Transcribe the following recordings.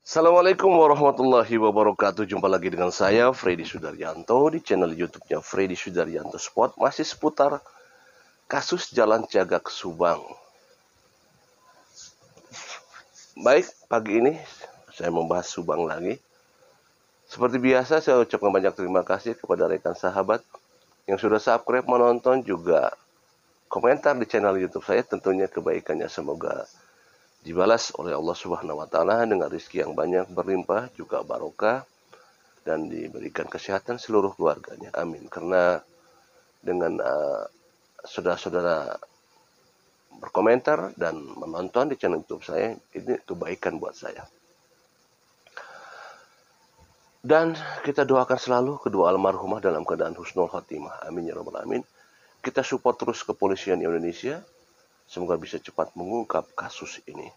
Assalamualaikum warahmatullahi wabarakatuh. Jumpa lagi dengan saya, Freddy Sudaryanto, di channel YouTube-nya Freddy Sudaryanto Spot. Masih seputar kasus Jalan Cagak Subang. Baik, pagi ini saya membahas Subang lagi. Seperti biasa, saya ucapkan banyak terima kasih kepada rekan sahabat yang sudah subscribe, menonton, juga komentar di channel YouTube saya. Tentunya kebaikannya semoga dibalas oleh Allah Subhanahu wa taala dengan rezeki yang banyak, berlimpah, juga barokah, dan diberikan kesehatan seluruh keluarganya. Amin. Karena dengan saudara-saudara berkomentar dan menonton di channel YouTube saya, ini kebaikan buat saya. Dan kita doakan selalu kedua almarhumah dalam keadaan husnul khotimah. Amin ya rabbal alamin. Kita support terus kepolisian Indonesia. Semoga bisa cepat mengungkap kasus ini.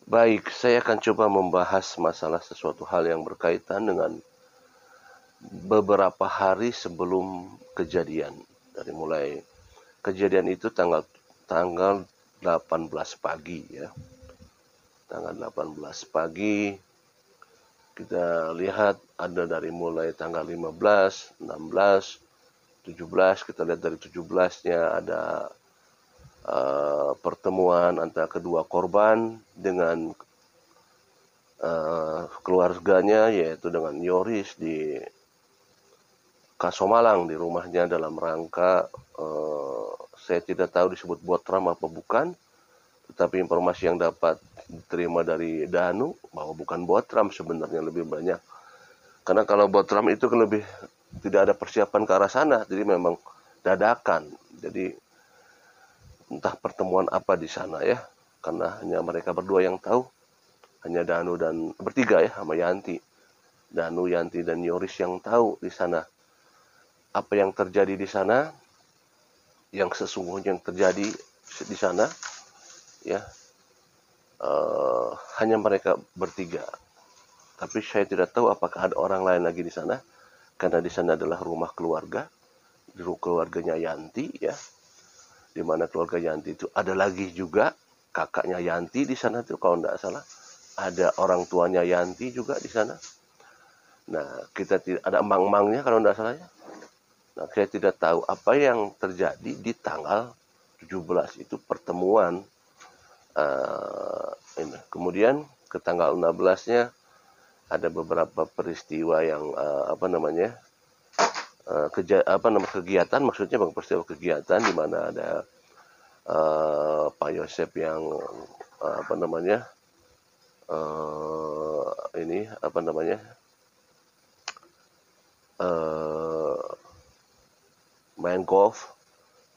Baik, saya akan coba membahas masalah sesuatu hal yang berkaitan dengan beberapa hari sebelum kejadian. Dari mulai kejadian itu tanggal 18 pagi ya. Tanggal 18 pagi kita lihat ada dari mulai tanggal 15, 16, 17, kita lihat dari 17-nya ada pertemuan antara kedua korban dengan keluarganya, yaitu dengan Yoris di Kasomalang, di rumahnya, dalam rangka saya tidak tahu disebut botram apa bukan, tetapi informasi yang dapat diterima dari Danu bahwa bukan botram, sebenarnya lebih banyak. Karena kalau botram itu kan lebih tidak ada persiapan ke arah sana, jadi memang dadakan. Jadi entah pertemuan apa di sana ya, karena hanya mereka berdua yang tahu, hanya Danu dan bertiga ya, sama Yanti. Danu, Yanti, dan Yoris yang tahu di sana apa yang terjadi di sana, yang sesungguhnya yang terjadi di sana ya. Hanya mereka bertiga. Tapi saya tidak tahu apakah ada orang lain lagi di sana, karena di sana adalah rumah keluarga, keluarganya Yanti ya, di mana keluarga Yanti itu ada lagi juga kakaknya Yanti di sana tuh kalau tidak salah, ada orang tuanya Yanti juga di sana. Nah, kita tidak ada emang-emangnya kalau tidak salah ya. Nah, saya tidak tahu apa yang terjadi di tanggal 17 itu pertemuan ini. Kemudian ke tanggal 16-nya ada beberapa peristiwa yang kegiatan, maksudnya peristiwa kegiatan di mana ada Pak Yosep yang ini main golf,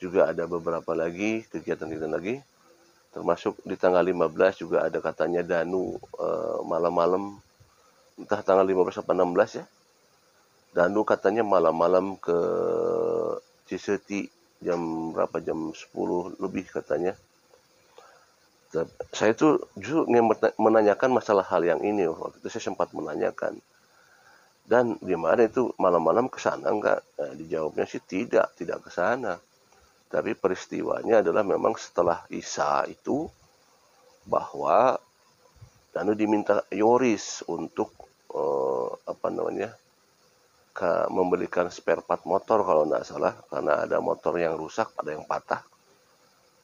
juga ada beberapa lagi kegiatan-kegiatan lagi, termasuk di tanggal 15 juga ada katanya Danu malam-malam, entah tanggal 15 atau 16 ya, Danu katanya malam-malam ke Ciseti jam berapa, jam 10 lebih katanya. Saya tuh justru ingin menanyakan masalah hal yang ini. Waktu itu saya sempat menanyakan, dan gimana itu malam-malam ke sana enggak? Nah, dijawabnya sih tidak ke sana. Tapi peristiwanya adalah memang setelah Isya itu, bahwa Danu diminta Yoris untuk membelikan spare part motor kalau tidak salah, karena ada motor yang rusak, ada yang patah,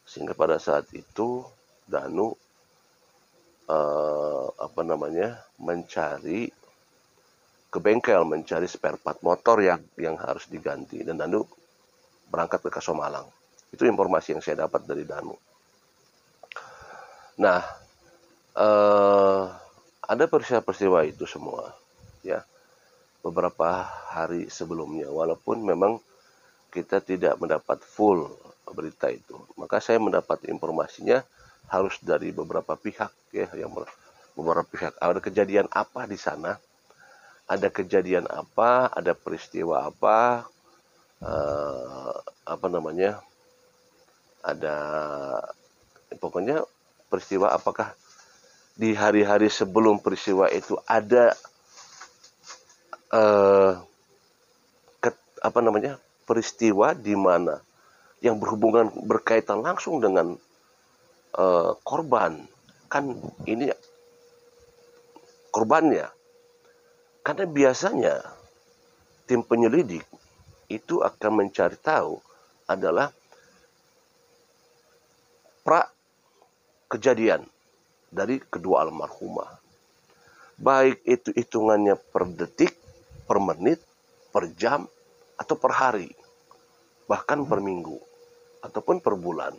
sehingga pada saat itu Danu mencari ke bengkel, mencari spare part motor yang harus diganti, dan Danu berangkat ke Kasomalang. Itu informasi yang saya dapat dari Danu. Nah, ada peristiwa-peristiwa itu semua ya beberapa hari sebelumnya, walaupun memang kita tidak mendapat full berita itu. Maka saya mendapat informasinya harus dari beberapa pihak ya, yang beberapa pihak. Ada kejadian apa di sana? Ada kejadian apa? Ada peristiwa apa? Ada pokoknya peristiwa apakah di hari-hari sebelum peristiwa itu ada peristiwa di mana yang berhubungan berkaitan langsung dengan korban. Kan ini korbannya. Karena biasanya tim penyelidik itu akan mencari tahu adalah pra kejadian dari kedua almarhumah. Baik itu hitungannya per detik, per menit, per jam, atau per hari, bahkan per minggu, ataupun per bulan.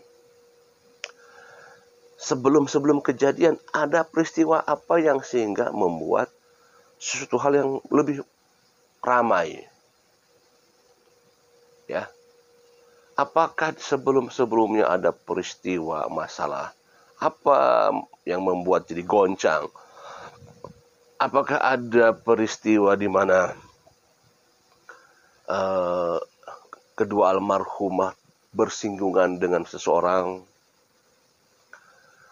Sebelum kejadian ada peristiwa apa yang sehingga membuat sesuatu hal yang lebih ramai. Ya. Apakah sebelumnya ada peristiwa masalah? Apa yang membuat jadi goncang? Apakah ada peristiwa di mana kedua almarhumah bersinggungan dengan seseorang,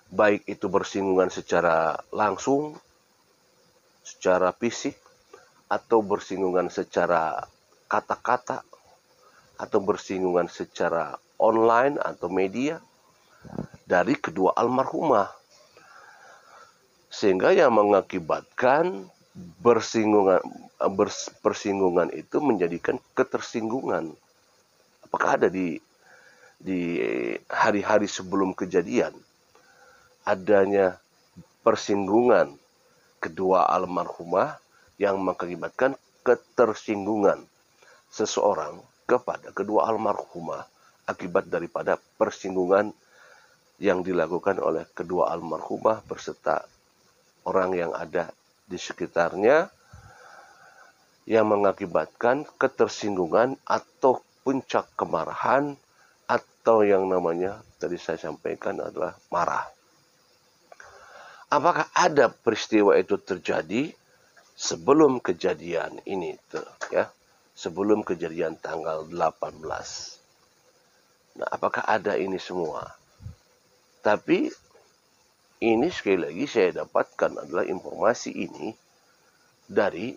baik itu bersinggungan secara langsung, secara fisik, atau bersinggungan secara kata-kata, atau bersinggungan secara online atau media dari kedua almarhumah, sehingga yang mengakibatkan bersinggungan itu menjadikan ketersinggungan. Apakah ada di hari-hari sebelum kejadian adanya persinggungan kedua almarhumah yang mengakibatkan ketersinggungan seseorang kepada kedua almarhumah akibat daripada persinggungan yang dilakukan oleh kedua almarhumah beserta orang yang ada di sekitarnya, yang mengakibatkan ketersinggungan atau puncak kemarahan, atau yang namanya tadi saya sampaikan adalah marah. Apakah ada peristiwa itu terjadi sebelum kejadian ini, ya? Sebelum kejadian tanggal 18. Nah, apakah ada ini semua? Tapi ini sekali lagi saya dapatkan adalah informasi ini dari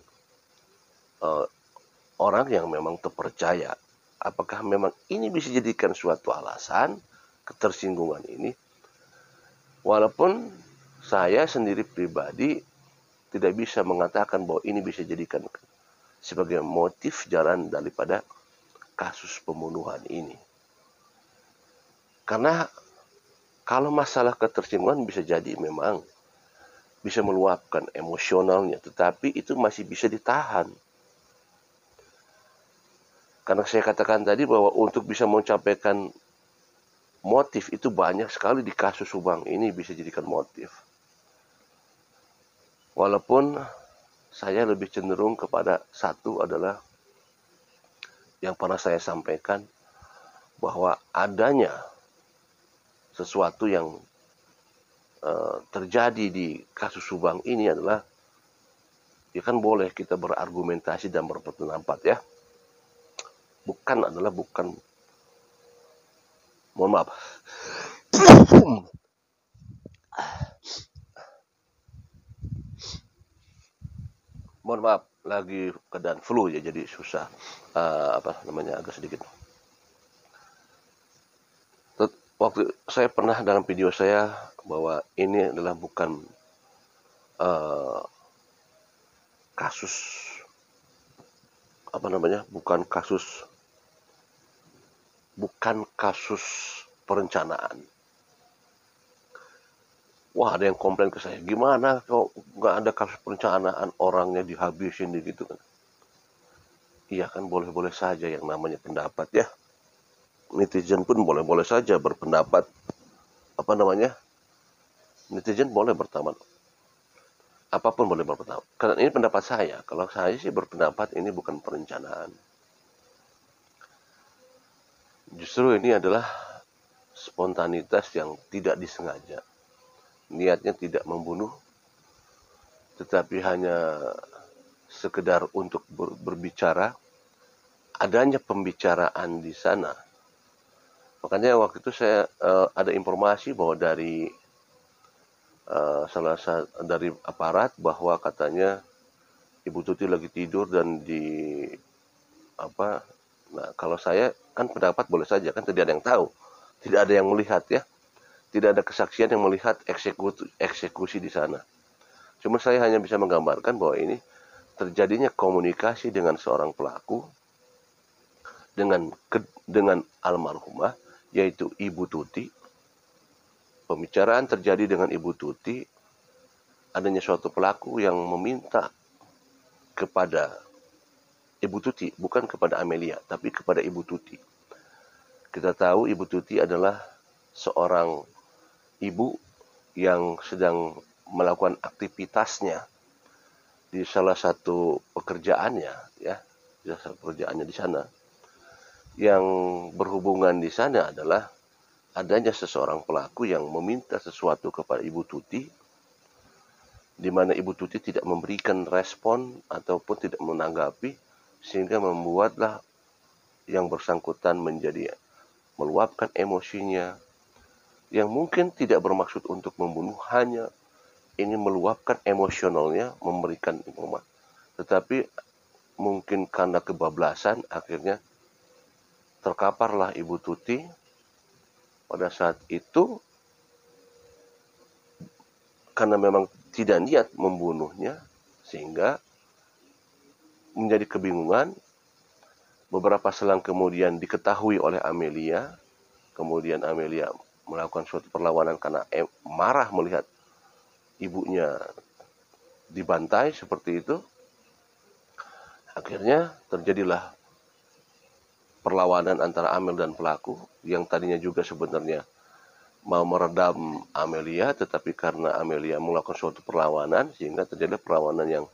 orang yang memang terpercaya. Apakah memang ini bisa dijadikan suatu alasan ketersinggungan ini? Walaupun saya sendiri pribadi tidak bisa mengatakan bahwa ini bisa dijadikan sebagai motif jalan daripada kasus pembunuhan ini. Karena kalau masalah ketersinggungan bisa jadi memang bisa meluapkan emosionalnya, tetapi itu masih bisa ditahan. Karena saya katakan tadi bahwa untuk bisa mencapai motif itu banyak sekali di kasus Subang ini bisa jadikan motif. Walaupun saya lebih cenderung kepada satu adalah yang pernah saya sampaikan bahwa adanya sesuatu yang terjadi di kasus Subang ini adalah ya kan boleh kita berargumentasi dan berpendapat ya. Bukan mohon maaf. Mohon maaf, lagi keadaan flu ya, jadi susah agak sedikit. Waktu saya pernah dalam video saya bahwa ini adalah bukan kasus bukan kasus perencanaan. Wah, ada yang komplain ke saya, gimana kok nggak ada kasus perencanaan, orangnya dihabisin gitu kan. Iya kan, boleh-boleh saja yang namanya pendapat ya. Netizen pun boleh-boleh saja berpendapat. Netizen boleh berpendapat. Apapun boleh berpendapat. Karena ini pendapat saya. Kalau saya sih berpendapat ini bukan perencanaan. Justru ini adalah spontanitas yang tidak disengaja. Niatnya tidak membunuh, tetapi hanya sekedar untuk berbicara. Adanya pembicaraan di sana. Makanya waktu itu saya ada informasi bahwa dari dari aparat bahwa katanya Ibu Tuti lagi tidur dan nah kalau saya kan pendapat boleh saja, kan tidak ada yang tahu, tidak ada yang melihat ya, tidak ada kesaksian yang melihat eksekusi di sana. Cuma saya hanya bisa menggambarkan bahwa ini terjadinya komunikasi dengan seorang pelaku dengan almarhumah, yaitu Ibu Tuti. Pembicaraan terjadi dengan Ibu Tuti, adanya suatu pelaku yang meminta kepada Ibu Tuti, bukan kepada Amelia, tapi kepada Ibu Tuti. Kita tahu Ibu Tuti adalah seorang ibu yang sedang melakukan aktivitasnya di salah satu pekerjaannya, ya, di salah satu pekerjaannya di sana. Yang berhubungan di sana adalah adanya seseorang pelaku yang meminta sesuatu kepada Ibu Tuti, di mana Ibu Tuti tidak memberikan respon ataupun tidak menanggapi, sehingga membuatlah yang bersangkutan menjadi meluapkan emosinya, yang mungkin tidak bermaksud untuk membunuh, hanya ini meluapkan emosionalnya, memberikan informasi. Tetapi mungkin karena kebablasan, akhirnya terkaparlah Ibu Tuti pada saat itu, karena memang tidak niat membunuhnya, sehingga menjadi kebingungan. Beberapa selang kemudian diketahui oleh Amelia, kemudian Amelia melakukan suatu perlawanan karena marah melihat ibunya dibantai seperti itu. Akhirnya terjadilah perlawanan antara Amel dan pelaku, yang tadinya juga sebenarnya mau meredam Amelia, tetapi karena Amelia melakukan suatu perlawanan, sehingga terjadi perlawanan yang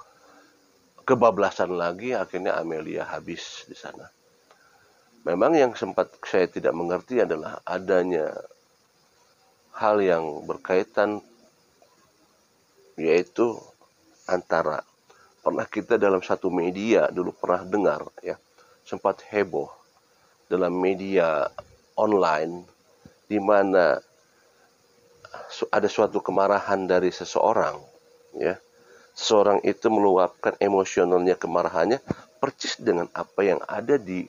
kebablasan lagi, akhirnya Amelia habis di sana. Memang yang sempat saya tidak mengerti adalah adanya hal yang berkaitan, yaitu antara, pernah kita dalam satu media dulu pernah dengar, ya, sempat heboh dalam media online, di mana ada suatu kemarahan dari seseorang, ya. Seseorang itu meluapkan emosionalnya, kemarahannya persis dengan apa yang ada di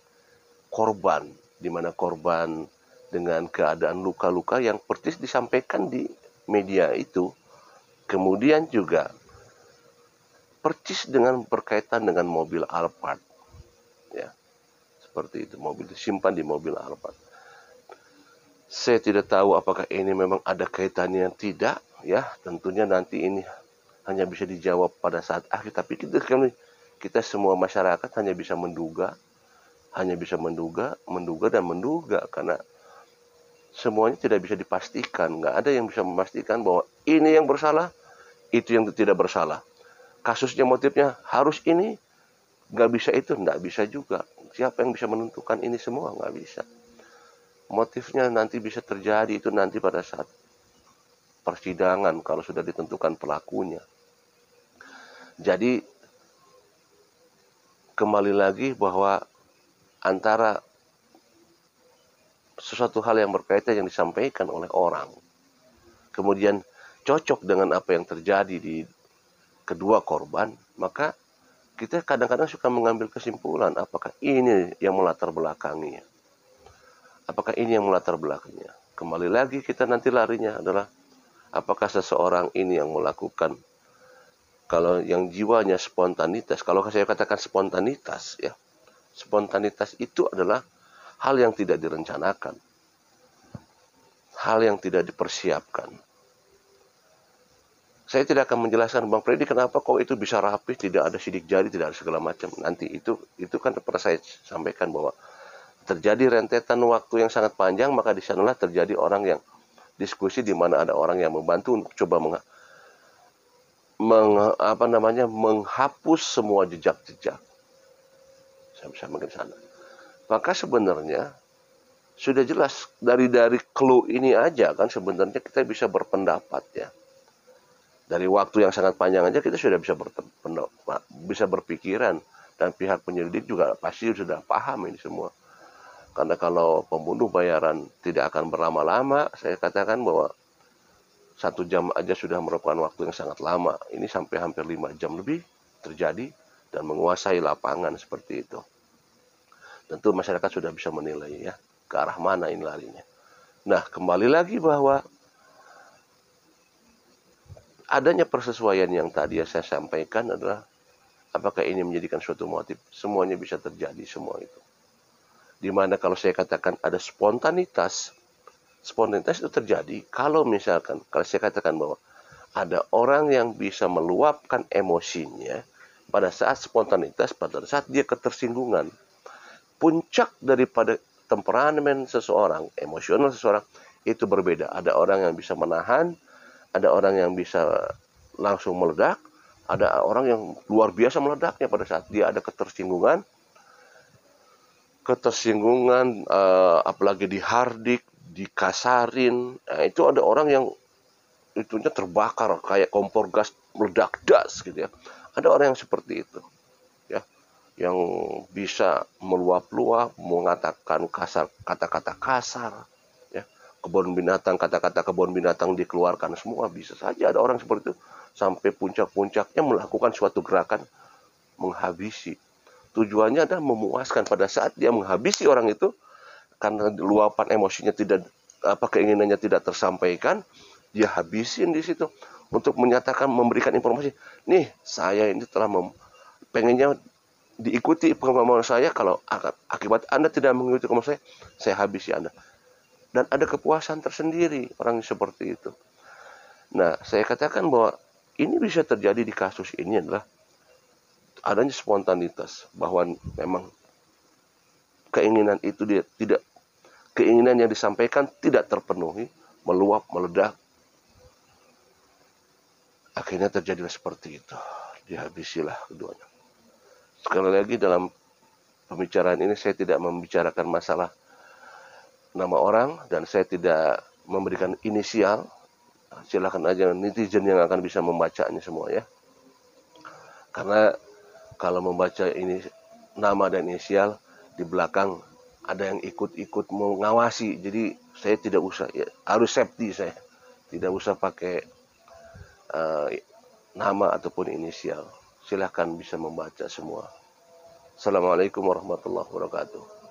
korban, di mana korban dengan keadaan luka-luka yang persis disampaikan di media itu. Kemudian juga persis dengan berkaitan dengan mobil Alphard, ya, seperti itu, mobil disimpan di mobil Alphard. Saya tidak tahu apakah ini memang ada kaitannya, tidak, ya. Tentunya nanti ini hanya bisa dijawab pada saat akhir, tapi kita semua masyarakat hanya bisa menduga, dan menduga, karena semuanya tidak bisa dipastikan. Nggak ada yang bisa memastikan bahwa ini yang bersalah, itu yang tidak bersalah. Kasusnya, motifnya harus ini, nggak bisa itu, nggak bisa juga. Siapa yang bisa menentukan ini semua? Nggak bisa. Motifnya nanti bisa terjadi itu nanti pada saat persidangan, kalau sudah ditentukan pelakunya. Jadi kembali lagi bahwa antara sesuatu hal yang berkaitan yang disampaikan oleh orang, kemudian cocok dengan apa yang terjadi di kedua korban, maka kita kadang-kadang suka mengambil kesimpulan, apakah ini yang melatar belakangnya. Apakah ini yang melatar belakangnya? Kembali lagi kita nanti larinya adalah, apakah seseorang ini yang melakukan, kalau yang jiwanya spontanitas, kalau saya katakan spontanitas, ya, spontanitas itu adalah hal yang tidak direncanakan, hal yang tidak dipersiapkan. Saya tidak akan menjelaskan, Bang Freddy, kenapa kok itu bisa rapi, tidak ada sidik jari, tidak ada segala macam. Nanti itu kan pernah saya sampaikan bahwa terjadi rentetan waktu yang sangat panjang, maka di sanalah terjadi orang yang diskusi, di mana ada orang yang membantu untuk coba menghapus semua jejak-jejak. Saya bisa mungkin sana. Maka sebenarnya sudah jelas dari clue ini aja kan, sebenarnya kita bisa berpendapat, ya. Dari waktu yang sangat panjang aja kita sudah bisa berpikiran, dan pihak penyelidik juga pasti sudah paham ini semua. Karena kalau pembunuh bayaran tidak akan berlama-lama, saya katakan bahwa 1 jam aja sudah merupakan waktu yang sangat lama. Ini sampai hampir 5 jam lebih terjadi dan menguasai lapangan seperti itu. Tentu masyarakat sudah bisa menilai, ya, ke arah mana ini larinya. Nah, kembali lagi bahwa adanya persesuaian yang tadi saya sampaikan adalah apakah ini menjadikan suatu motif? Semuanya bisa terjadi semua itu. Dimana kalau saya katakan ada spontanitas, spontanitas itu terjadi kalau misalkan, kalau saya katakan bahwa ada orang yang bisa meluapkan emosinya pada saat spontanitas, pada saat dia ketersinggungan. Puncak daripada temperamen seseorang, emosional seseorang, itu berbeda. Ada orang yang bisa menahan, ada orang yang bisa langsung meledak, ada orang yang luar biasa meledaknya pada saat dia ada ketersinggungan, apalagi dihardik, dikasarin. Nah, itu ada orang yang itunya terbakar kayak kompor gas meledak das gitu ya. Ada orang yang seperti itu ya, yang bisa meluap-luap, mengatakan kasar, kata-kata kasar ya. Kebun binatang, kata-kata kebun binatang dikeluarkan semua, bisa saja ada orang seperti itu sampai puncak-puncaknya melakukan suatu gerakan menghabisi. Tujuannya adalah memuaskan pada saat dia menghabisi orang itu karena luapan emosinya tidak, keinginannya tidak tersampaikan, dia habisin di situ untuk menyatakan, memberikan informasi, nih saya ini telah pengennya diikuti kemauan saya, kalau akibat Anda tidak mengikuti kemauan saya habisi Anda. Dan ada kepuasan tersendiri orang seperti itu. Nah, saya katakan bahwa ini bisa terjadi di kasus ini adalah adanya spontanitas, bahwa memang keinginan itu dia tidak, keinginan yang disampaikan tidak terpenuhi, meluap, meledak, akhirnya terjadilah seperti itu, dihabisilah keduanya. Sekali lagi, dalam pembicaraan ini saya tidak membicarakan masalah nama orang dan saya tidak memberikan inisial. Silakan aja netizen yang akan bisa membacanya semua ya. Karena kalau membaca ini nama dan inisial, di belakang ada yang ikut-ikut mengawasi. Jadi saya tidak usah, ya, harus safety saya. Tidak usah pakai nama ataupun inisial. Silahkan bisa membaca semua. Assalamualaikum warahmatullahi wabarakatuh.